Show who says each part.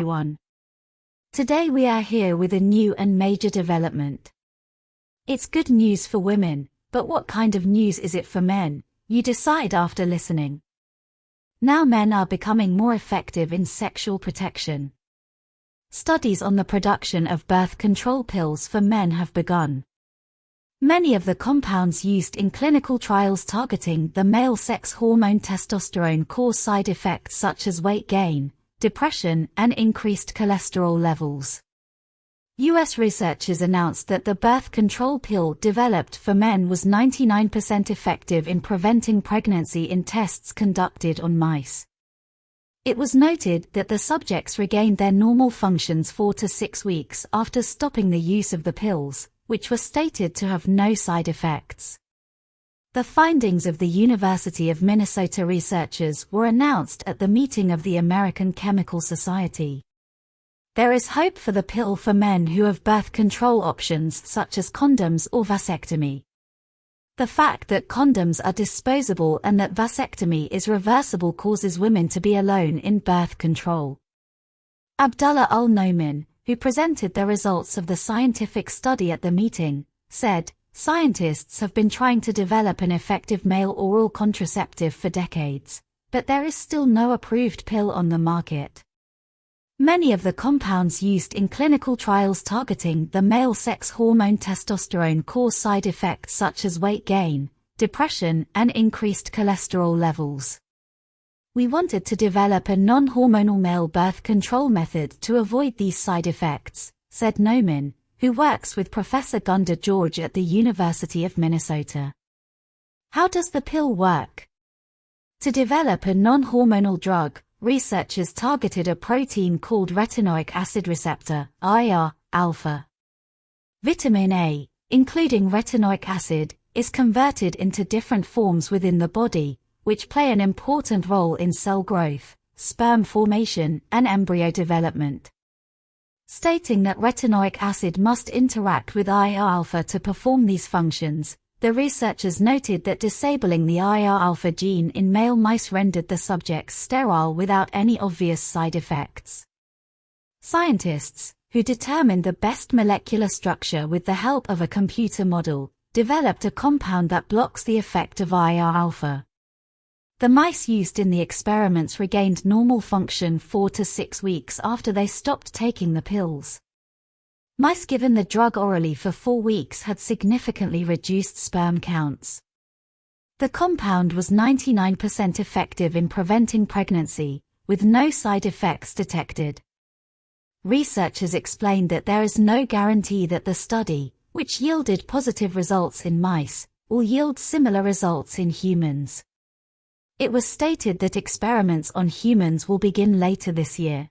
Speaker 1: everyone. Today we are here with a new and major development. It's good news for women, but what kind of news is it for men? You decide after listening. Now men are becoming more effective in sexual protection. Studies on the production of birth control pills for men have begun. Many of the compounds used in clinical trials targeting the male sex hormone testosterone cause side effects such as weight gain, depression, and increased cholesterol levels. U.S. researchers announced that the birth control pill developed for men was 99% effective in preventing pregnancy in tests conducted on mice. It was noted that the subjects regained their normal functions 4 to 6 weeks after stopping the use of the pills, which were stated to have no side effects. The findings of the University of Minnesota researchers were announced at the meeting of the American Chemical Society. There is hope for the pill for men who have birth control options such as condoms or vasectomy. The fact that condoms are disposable and that vasectomy is reversible causes women to be alone in birth control. Abdullah Al-Noman, who presented the results of the scientific study at the meeting, said, "Scientists have been trying to develop an effective male oral contraceptive for decades, but there is still no approved pill on the market. Many of the compounds used in clinical trials targeting the male sex hormone testosterone cause side effects such as weight gain, depression, and increased cholesterol levels. We wanted to develop a non-hormonal male birth control method to avoid these side effects," said Noman, who works with Professor Gunda George at the University of Minnesota. How does the pill work? To develop a non-hormonal drug, researchers targeted a protein called retinoic acid receptor, IR-alpha. Vitamin A, including retinoic acid, is converted into different forms within the body, which play an important role in cell growth, sperm formation, and embryo development. Stating that retinoic acid must interact with IR-alpha to perform these functions, the researchers noted that disabling the IR-alpha gene in male mice rendered the subjects sterile without any obvious side effects. Scientists, who determined the best molecular structure with the help of a computer model, developed a compound that blocks the effect of IR-alpha. The mice used in the experiments regained normal function 4 to 6 weeks after they stopped taking the pills. Mice given the drug orally for 4 weeks had significantly reduced sperm counts. The compound was 99% effective in preventing pregnancy, with no side effects detected. Researchers explained that there is no guarantee that the study, which yielded positive results in mice, will yield similar results in humans. It was stated that experiments on humans will begin later this year.